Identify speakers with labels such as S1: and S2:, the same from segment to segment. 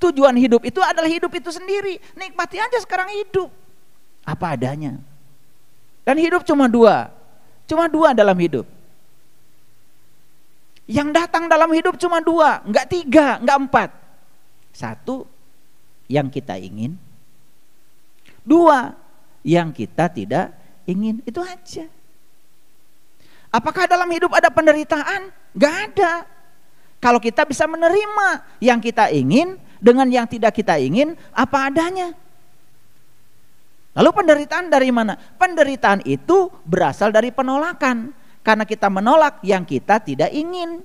S1: Tujuan hidup itu adalah hidup itu sendiri. Nikmati aja sekarang hidup apa adanya. Dan hidup cuma dua dalam hidup. Yang datang dalam hidup cuma dua, enggak tiga, enggak empat. Satu, yang kita ingin. Dua, yang kita tidak ingin. Itu aja. Apakah dalam hidup ada penderitaan? Enggak ada. Kalau kita bisa menerima yang kita ingin dengan yang tidak kita ingin apa adanya. Lalu penderitaan dari mana? Penderitaan itu berasal dari penolakan. Karena kita menolak yang kita tidak ingin.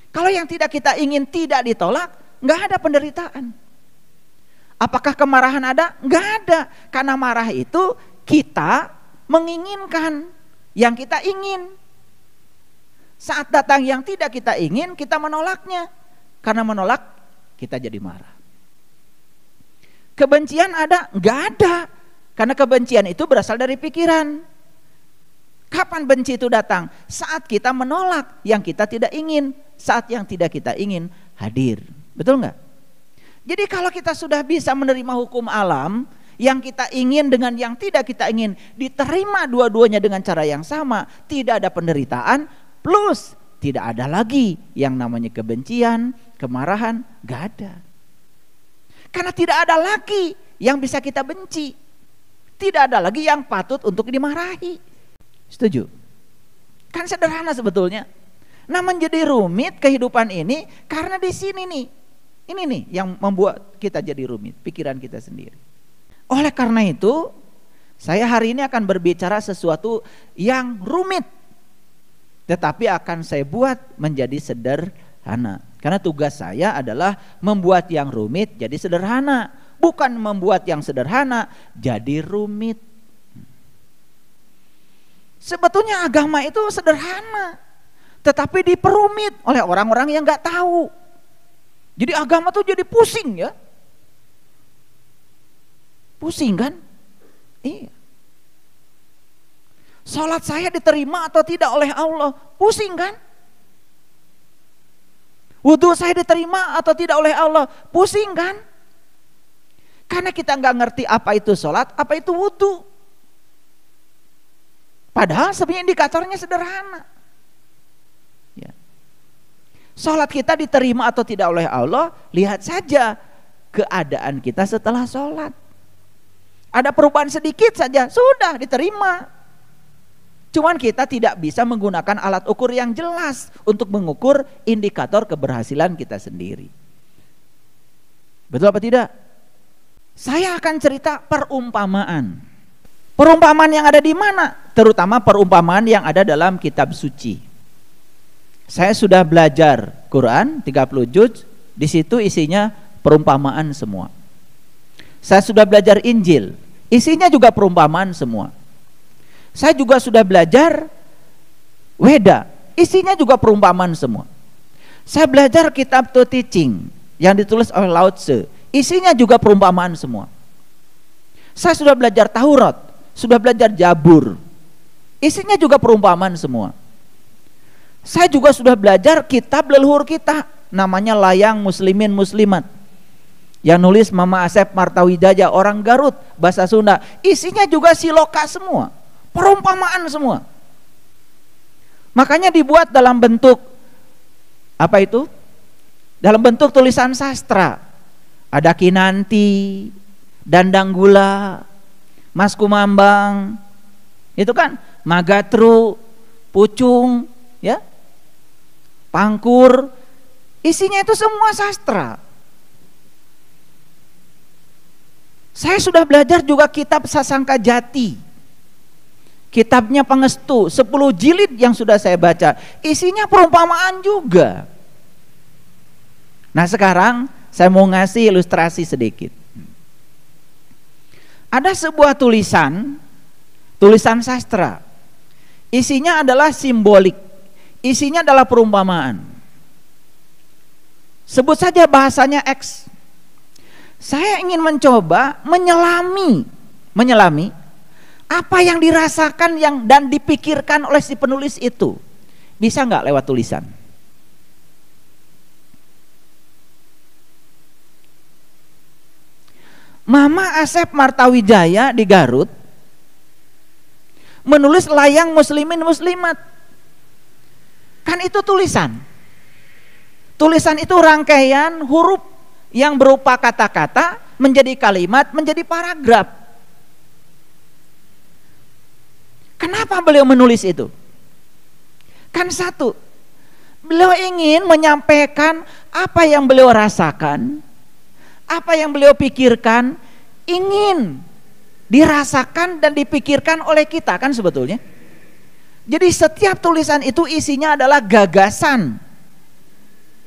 S1: Kalau yang tidak kita ingin tidak ditolak, nggak ada penderitaan. Apakah kemarahan ada? Nggak ada. Karena marah itu kita menginginkan yang kita ingin. Saat datang yang tidak kita ingin, kita menolaknya. Karena menolak, kita jadi marah. Kebencian ada? Nggak ada. Karena kebencian itu berasal dari pikiran. Kapan benci itu datang? Saat kita menolak yang kita tidak ingin. Saat yang tidak kita ingin hadir. Betul nggak? Jadi kalau kita sudah bisa menerima hukum alam, yang kita ingin dengan yang tidak kita ingin diterima dua-duanya dengan cara yang sama, tidak ada penderitaan, plus tidak ada lagi yang namanya kebencian, kemarahan, nggak ada. Karena tidak ada lagi yang bisa kita benci, tidak ada lagi yang patut untuk dimarahi. Setuju? Kan sederhana sebetulnya. Nah, menjadi rumit kehidupan ini karena di sini nih. Ini nih yang membuat kita jadi rumit, pikiran kita sendiri. Oleh karena itu, saya hari ini akan berbicara sesuatu yang rumit, tetapi akan saya buat menjadi sederhana. Karena tugas saya adalah membuat yang rumit jadi sederhana, bukan membuat yang sederhana jadi rumit. Sebetulnya agama itu sederhana, tetapi diperumit oleh orang-orang yang gak tahu. Jadi agama tuh jadi pusing ya. Pusing kan? Iya. Salat saya diterima atau tidak oleh Allah? Pusing kan? Wudhu saya diterima atau tidak oleh Allah? Pusing kan? Karena kita gak ngerti apa itu salat, apa itu wudhu. Padahal sebenarnya indikatornya sederhana. Ya. Salat kita diterima atau tidak oleh Allah, lihat saja keadaan kita setelah salat. Ada perubahan sedikit saja, sudah diterima. Cuman kita tidak bisa menggunakan alat ukur yang jelas untuk mengukur indikator keberhasilan kita sendiri. Betul apa tidak? Saya akan cerita perumpamaan. Perumpamaan yang ada di mana? Terutama perumpamaan yang ada dalam kitab suci. Saya sudah belajar Quran 30 juz, di situ isinya perumpamaan semua. Saya sudah belajar Injil, isinya juga perumpamaan semua. Saya juga sudah belajar Weda, isinya juga perumpamaan semua. Saya belajar kitab To Teaching yang ditulis oleh Lao Tse, isinya juga perumpamaan semua. Saya sudah belajar Taurat, sudah belajar Jabur, isinya juga perumpamaan semua. Saya juga sudah belajar kitab leluhur kita, namanya Layang Muslimin Muslimat, yang nulis Mama Asep Martawijaya, orang Garut, bahasa Sunda. Isinya juga siloka semua, perumpamaan semua. Makanya dibuat dalam bentuk apa itu? Dalam bentuk tulisan sastra. Ada Kinanti, Dandang Gula, Mas Kumambang, itu kan Magatru, Pucung, ya, Pangkur, isinya itu semua sastra. Saya sudah belajar juga kitab Sasangka Jati, kitabnya Pangestu, 10 jilid yang sudah saya baca, isinya perumpamaan juga. Nah sekarang saya mau ngasih ilustrasi sedikit. Ada sebuah tulisan sastra, isinya adalah simbolik, isinya adalah perumpamaan. Sebut saja bahasanya X. Saya ingin mencoba menyelami apa yang dirasakan dan dipikirkan oleh si penulis itu. Bisa nggak lewat tulisan? Mama Asep Martawijaya di Garut menulis layang muslimin muslimat. Kan itu tulisan. Tulisan itu rangkaian huruf yang berupa kata-kata menjadi kalimat, menjadi paragraf. Kenapa beliau menulis itu? Kan satu, beliau ingin menyampaikan apa yang beliau rasakan, apa yang beliau pikirkan, ingin dirasakan dan dipikirkan oleh kita kan sebetulnya. Jadi setiap tulisan itu isinya adalah gagasan.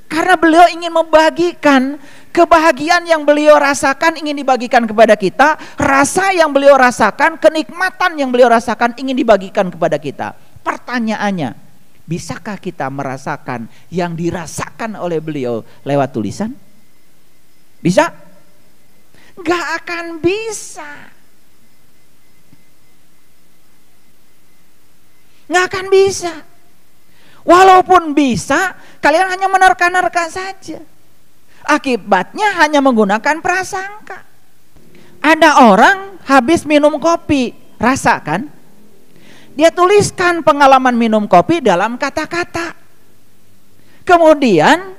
S1: Karena beliau ingin membagikan kebahagiaan yang beliau rasakan, ingin dibagikan kepada kita. Rasa yang beliau rasakan, kenikmatan yang beliau rasakan ingin dibagikan kepada kita. Pertanyaannya, bisakah kita merasakan yang dirasakan oleh beliau lewat tulisan? Bisa? Gak akan bisa. Gak akan bisa. Walaupun bisa, kalian hanya menerka-nerka saja. Akibatnya hanya menggunakan prasangka. Ada orang habis minum kopi, rasakan. Dia tuliskan pengalaman minum kopi dalam kata-kata. Kemudian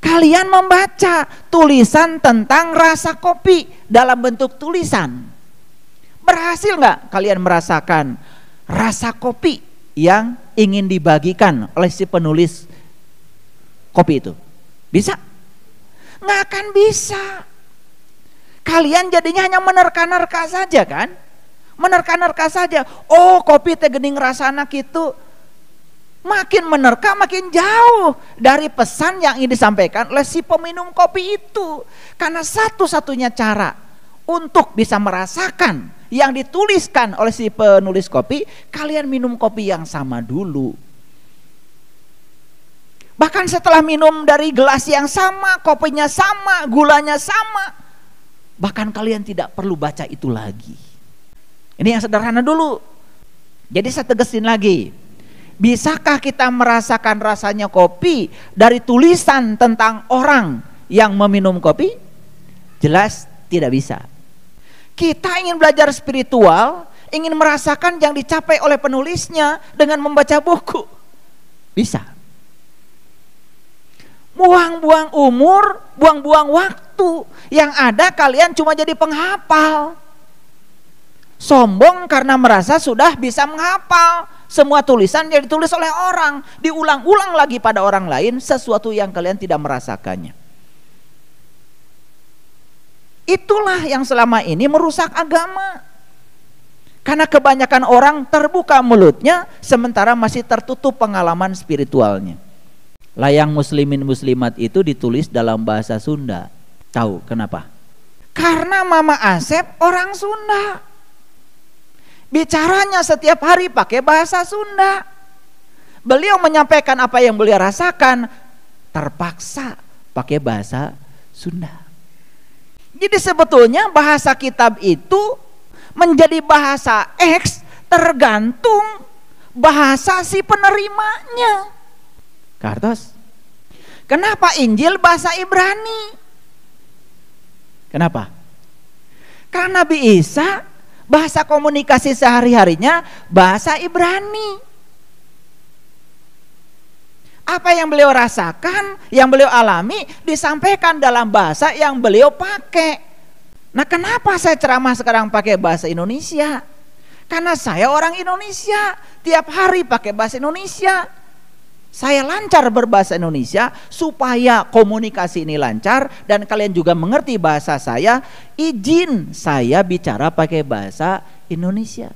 S1: kalian membaca tulisan tentang rasa kopi dalam bentuk tulisan. Berhasil nggak kalian merasakan rasa kopi yang ingin dibagikan oleh si penulis kopi itu? Bisa? Nggak akan bisa. Kalian jadinya hanya menerka-nerka saja kan? Menerka-nerka saja. Oh, kopi teh geuning rasana kitu. Makin menerka makin jauh dari pesan yang ingin disampaikan oleh si peminum kopi itu. Karena satu-satunya cara untuk bisa merasakan yang dituliskan oleh si penulis kopi, kalian minum kopi yang sama dulu. Bahkan setelah minum dari gelas yang sama, kopinya sama, gulanya sama, bahkan kalian tidak perlu baca itu lagi. Ini yang sederhana dulu. Jadi saya tegesin lagi, bisakah kita merasakan rasanya kopi dari tulisan tentang orang yang meminum kopi? Jelas tidak bisa. Kita ingin belajar spiritual, ingin merasakan yang dicapai oleh penulisnya dengan membaca buku. Bisa. Buang-buang umur, buang-buang waktu. Yang ada kalian cuma jadi penghafal. Sombong karena merasa sudah bisa menghafal. Semua tulisan yang ditulis oleh orang, diulang-ulang lagi pada orang lain, sesuatu yang kalian tidak merasakannya. Itulah yang selama ini merusak agama. Karena kebanyakan orang terbuka mulutnya sementara masih tertutup pengalaman spiritualnya. Layang muslimin muslimat itu ditulis dalam bahasa Sunda. Tahu kenapa? Karena Mama Asep orang Sunda. Bicaranya setiap hari pakai bahasa Sunda. Beliau menyampaikan apa yang beliau rasakan, terpaksa pakai bahasa Sunda. Jadi sebetulnya bahasa kitab itu menjadi bahasa X tergantung bahasa si penerimanya. Kartos, kenapa Injil bahasa Ibrani? Kenapa? Karena Nabi Isa bahasa komunikasi sehari-harinya bahasa Ibrani. Apa yang beliau rasakan, yang beliau alami disampaikan dalam bahasa yang beliau pakai. Nah, kenapa saya ceramah sekarang pakai bahasa Indonesia? Karena saya orang Indonesia, tiap hari pakai bahasa Indonesia. Saya lancar berbahasa Indonesia supaya komunikasi ini lancar dan kalian juga mengerti bahasa saya. Izin saya bicara pakai bahasa Indonesia.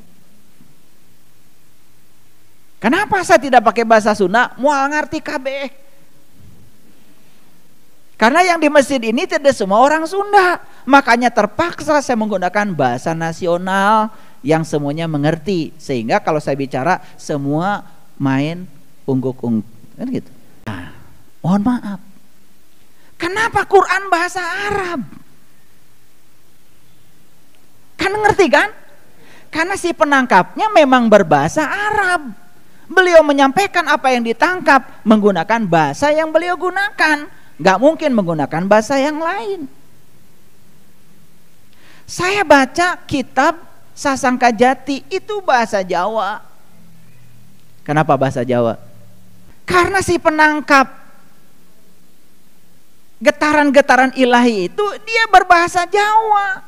S1: Kenapa saya tidak pakai bahasa Sunda? Moal ngerti kabeh. Karena yang di masjid ini tidak semua orang Sunda. Makanya terpaksa saya menggunakan bahasa nasional yang semuanya mengerti. Sehingga kalau saya bicara semua main ungguk-ungguk. Kan gitu. Nah, mohon maaf. Kenapa Quran bahasa Arab? Kan ngerti kan? Karena si penangkapnya memang berbahasa Arab. Beliau menyampaikan apa yang ditangkap menggunakan bahasa yang beliau gunakan. Gak mungkin menggunakan bahasa yang lain. Saya baca kitab Sasangka Jati, itu bahasa Jawa. Kenapa bahasa Jawa? Karena si penangkap getaran-getaran ilahi itu dia berbahasa Jawa.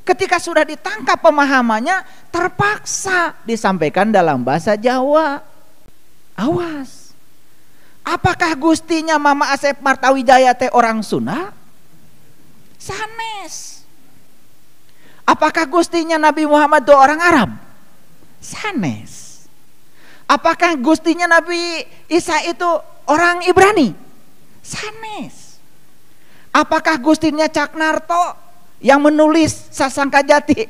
S1: Ketika sudah ditangkap pemahamannya, terpaksa disampaikan dalam bahasa Jawa. Awas, apakah gustinya Mama Asep Martawijaya teh orang Sunda? Sanes. Apakah gustinya Nabi Muhammad itu orang Arab? Sanes. Apakah gustinya Nabi Isa itu orang Ibrani? Sanes. Apakah gustinya Cak Narto yang menulis Sasangka Jati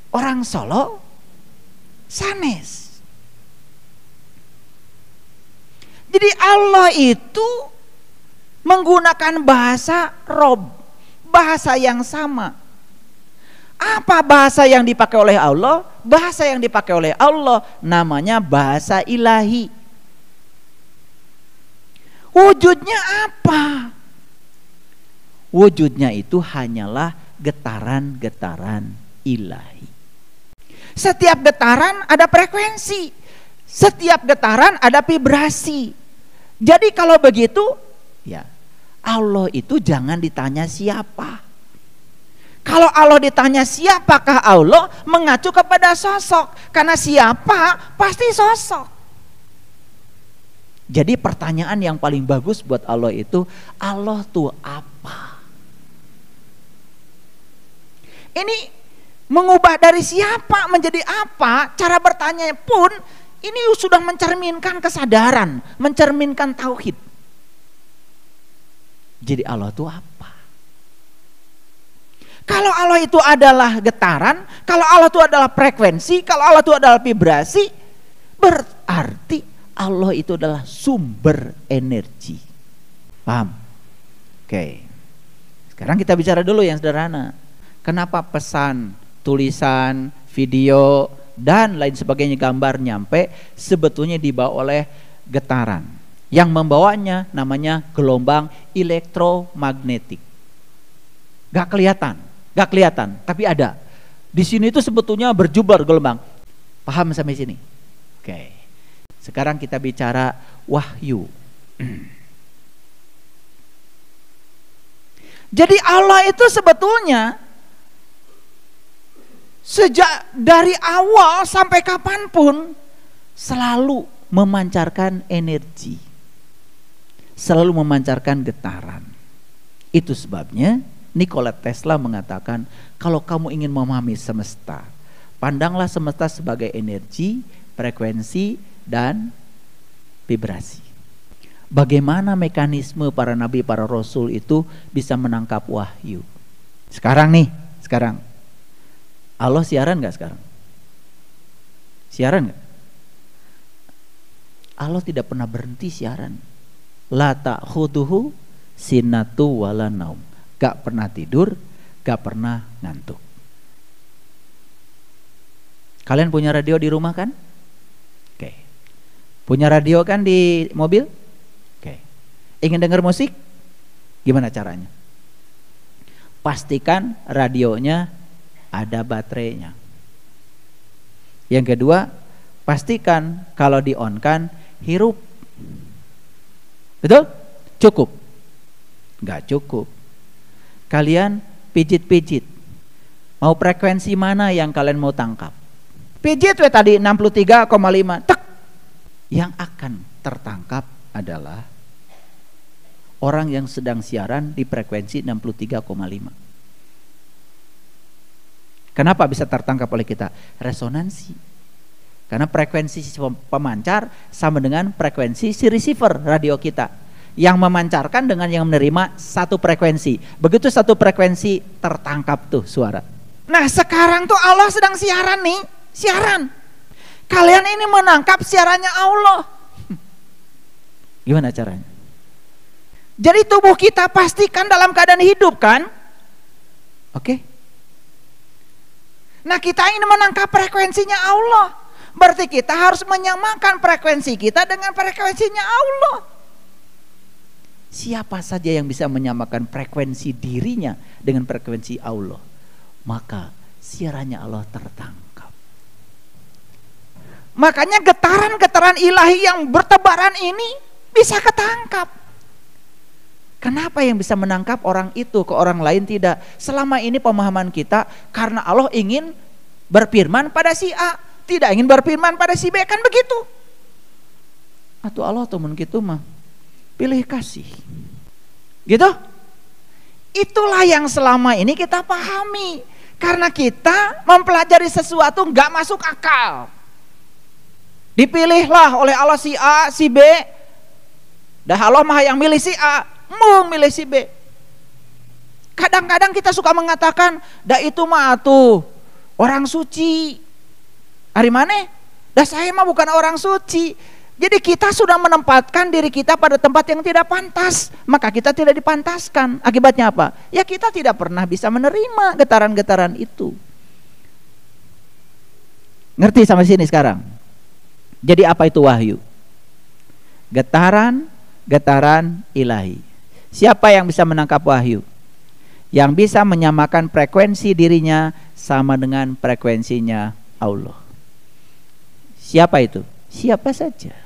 S1: orang Solo? Sanes. Jadi Allah itu menggunakan bahasa Rob, bahasa yang sama. Apa bahasa yang dipakai oleh Allah? Bahasa yang dipakai oleh Allah namanya bahasa ilahi. Wujudnya apa? Wujudnya itu hanyalah getaran-getaran ilahi. Setiap getaran ada frekuensi, setiap getaran ada vibrasi. Jadi kalau begitu, ya Allah itu jangan ditanya siapa. Kalau Allah ditanya siapakah Allah, mengacu kepada sosok. Karena siapa pasti sosok. Jadi pertanyaan yang paling bagus buat Allah itu, Allah tuh apa? Ini mengubah dari siapa menjadi apa, cara bertanya pun ini sudah mencerminkan kesadaran, mencerminkan tauhid. Jadi Allah itu apa? Kalau Allah itu adalah getaran, kalau Allah itu adalah frekuensi, kalau Allah itu adalah vibrasi, berarti Allah itu adalah sumber energi. Paham? Oke. Sekarang kita bicara dulu yang sederhana. Kenapa pesan, tulisan, video, dan lain sebagainya, gambar nyampe sebetulnya dibawa oleh getaran. Yang membawanya namanya gelombang elektromagnetik. Gak kelihatan, tapi ada. Di sini itu sebetulnya berjubel gelombang. Paham sampai sini? Oke. Sekarang kita bicara wahyu. Jadi Allah itu sebetulnya sejak dari awal sampai kapanpun selalu memancarkan energi, selalu memancarkan getaran. Itu sebabnya Nikola Tesla mengatakan, kalau kamu ingin memahami semesta, pandanglah semesta sebagai energi, frekuensi, dan vibrasi. Bagaimana mekanisme para nabi, para rasul itu bisa menangkap wahyu? Sekarang Allah siaran gak sekarang? Siaran gak? Allah tidak pernah berhenti siaran. La ta'khuduhu sinatu wala naum. Gak pernah tidur, gak pernah ngantuk. Kalian punya radio di rumah kan? Oke. Punya radio kan di mobil? Oke. Ingin dengar musik? Gimana caranya? Pastikan radionya ada baterainya. Yang kedua, pastikan kalau di-on-kan hirup. Betul? Cukup? Gak cukup. Kalian pijit-pijit. Mau frekuensi mana yang kalian mau tangkap? Pijit tadi 63,5. Tek. Yang akan tertangkap adalah orang yang sedang siaran di frekuensi 63,5. Kenapa bisa tertangkap oleh kita? Resonansi. Karena frekuensi pemancar sama dengan frekuensi si receiver radio kita, yang memancarkan dengan yang menerima satu frekuensi. Begitu satu frekuensi tertangkap tuh suara. Nah sekarang tuh Allah sedang siaran nih. Siaran. Kalian ini menangkap siarannya Allah. Gimana caranya? Jadi tubuh kita pastikan dalam keadaan hidup kan? Oke. Nah kita ini menangkap frekuensinya Allah. Berarti kita harus menyamakan frekuensi kita dengan frekuensinya Allah. Siapa saja yang bisa menyamakan frekuensi dirinya dengan frekuensi Allah? maka siarannya Allah tertangkap. Makanya getaran-getaran ilahi yang bertebaran ini bisa ketangkap. Kenapa yang bisa menangkap orang itu ke orang lain tidak? Selama ini pemahaman kita karena Allah ingin berfirman pada si A, tidak ingin berfirman pada si B, kan begitu? Atau Allah temen gitu mah pilih kasih. Gitu? Itulah yang selama ini kita pahami. Karena kita mempelajari sesuatu nggak masuk akal. Dipilihlah oleh Allah si A, si B. Dah Allah mah yang milih si A, mau milih si B. Kadang-kadang kita suka mengatakan, dah itu mah tuh orang suci. Hari mana? Dah saya mah bukan orang suci. Jadi kita sudah menempatkan diri kita pada tempat yang tidak pantas, maka kita tidak dipantaskan. Akibatnya apa? Ya kita tidak pernah bisa menerima getaran-getaran itu. Ngerti sampai sini sekarang? Jadi apa itu wahyu? Getaran ilahi. Siapa yang bisa menangkap wahyu? Yang bisa menyamakan frekuensi dirinya sama dengan frekuensinya Allah. Siapa itu? Siapa saja.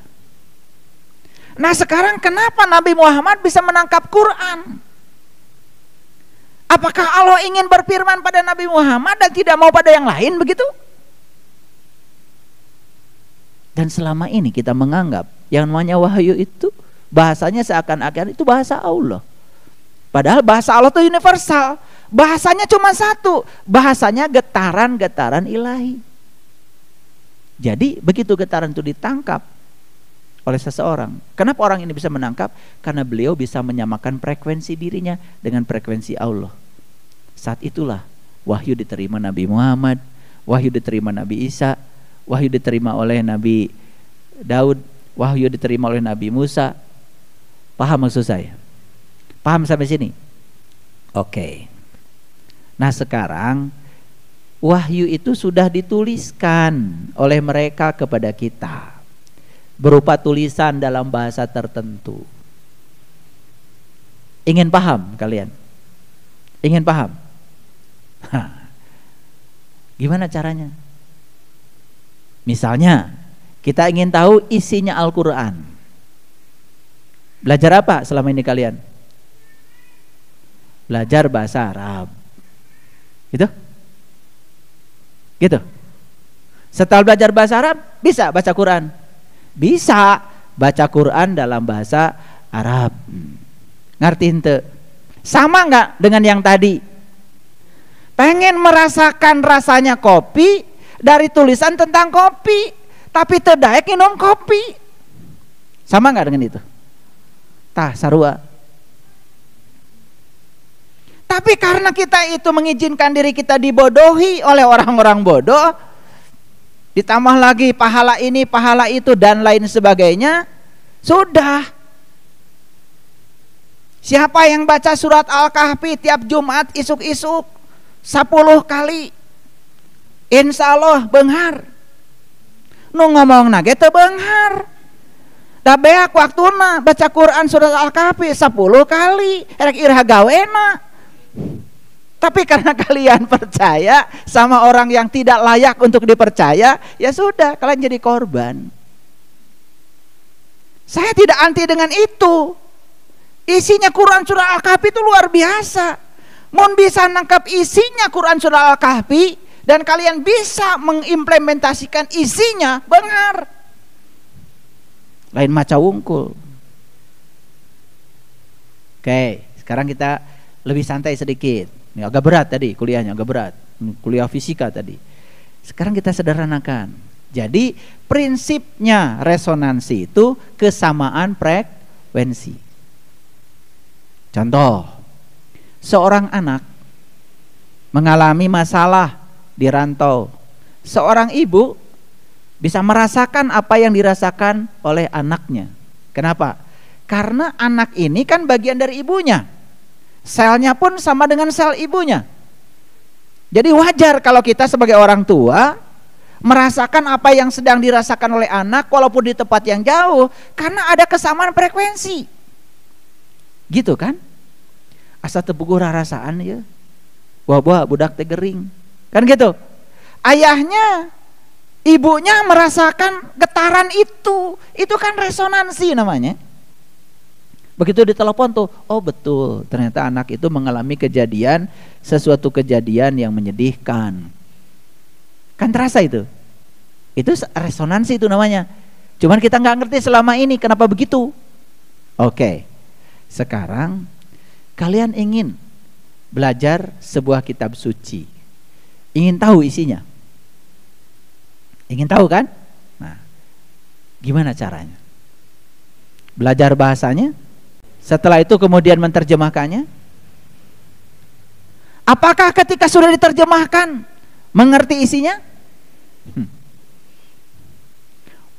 S1: Nah sekarang kenapa Nabi Muhammad bisa menangkap Quran? Apakah Allah ingin berfirman pada Nabi Muhammad dan tidak mau pada yang lain begitu? Dan selama ini kita menganggap yang namanya wahyu itu bahasanya seakan-akan itu bahasa Allah. Padahal bahasa Allah itu universal. Bahasanya cuma satu. Bahasanya getaran-getaran ilahi. Jadi begitu getaran itu ditangkap oleh seseorang. Kenapa orang ini bisa menangkap? Karena beliau bisa menyamakan frekuensi dirinya dengan frekuensi Allah. Saat itulah wahyu diterima Nabi Muhammad, wahyu diterima Nabi Isa, wahyu diterima oleh Nabi Daud, wahyu diterima oleh Nabi Musa. Paham maksud saya? Paham sampai sini? Oke. Nah sekarang wahyu itu sudah dituliskan oleh mereka kepada kita berupa tulisan dalam bahasa tertentu. Ingin paham kalian? Ingin paham? Gimana caranya? Misalnya kita ingin tahu isinya Al-Quran. Belajar apa selama ini kalian? Belajar bahasa Arab. Gitu? Gitu. Setelah belajar bahasa Arab, bisa baca Quran. Bisa baca Quran dalam bahasa Arab. Ngerti ente? Sama nggak dengan yang tadi? Pengen merasakan rasanya kopi dari tulisan tentang kopi, tapi terdaek minum kopi. Sama nggak dengan itu? Tah sarua. Tapi karena kita itu mengizinkan diri kita dibodohi oleh orang-orang bodoh, ditambah lagi pahala ini, pahala itu dan lain sebagainya, sudah. Siapa yang baca surat Al-Kahfi tiap Jumat isuk-isuk 10 kali, insya Allah beunghar. Nu ngomong nage teu beunghar. Da beak waktuna baca Quran surat Al-Kahfi 10 kali, erek irah gawena. Tapi karena kalian percaya sama orang yang tidak layak untuk dipercaya, ya sudah, kalian jadi korban. Saya tidak anti dengan itu. Isinya Quran surah Al-Kahfi itu luar biasa. Mun bisa nangkap isinya Quran surah Al-Kahfi dan kalian bisa mengimplementasikan isinya, benar. Lain maca wungkul. Oke, sekarang kita lebih santai sedikit. Ini agak berat tadi kuliahnya, agak berat. Kuliah fisika tadi. Sekarang kita sederhanakan. Jadi prinsipnya resonansi itu kesamaan frekuensi. Contoh, seorang anak mengalami masalah di rantau. Seorang ibu bisa merasakan apa yang dirasakan oleh anaknya. Kenapa? Karena anak ini kan bagian dari ibunya. Selnya pun sama dengan sel ibunya. Jadi wajar kalau kita sebagai orang tua merasakan apa yang sedang dirasakan oleh anak walaupun di tempat yang jauh, karena ada kesamaan frekuensi. Gitu kan? Asa teu puguh rarasaan ya. Buah-buah budak teh gering. Kan gitu. Ayahnya, ibunya merasakan getaran itu. Itu kan resonansi namanya. Begitu ditelepon tuh, oh betul, ternyata anak itu mengalami kejadian, sesuatu kejadian yang menyedihkan. Kan terasa itu. Itu resonansi itu namanya. Cuman kita nggak ngerti selama ini kenapa begitu. Oke. Sekarang kalian ingin belajar sebuah kitab suci. Ingin tahu isinya? Ingin tahu kan? Nah, gimana caranya? Belajar bahasanya? Setelah itu kemudian menerjemahkannya? Apakah ketika sudah diterjemahkan mengerti isinya?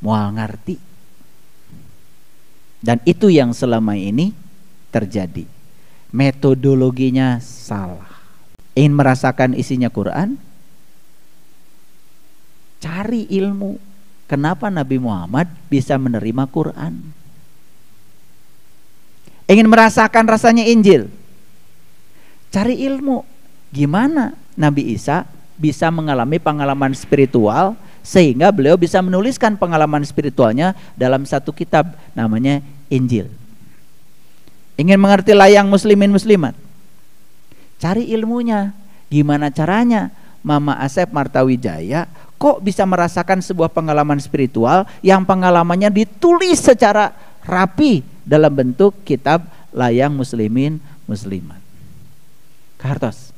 S1: Mual ngerti. Dan itu yang selama ini terjadi. Metodologinya salah. Ingin merasakan isinya Quran? Cari ilmu. Kenapa Nabi Muhammad bisa menerima Quran? Ingin merasakan rasanya Injil? Cari ilmu. Gimana Nabi Isa bisa mengalami pengalaman spiritual sehingga beliau bisa menuliskan pengalaman spiritualnya dalam satu kitab namanya Injil. Ingin mengerti layang muslimin muslimat? Cari ilmunya. Gimana caranya Mama Asep Martawijaya kok bisa merasakan sebuah pengalaman spiritual yang pengalamannya ditulis secara rapi dalam bentuk kitab layang muslimin muslimat. Kartos.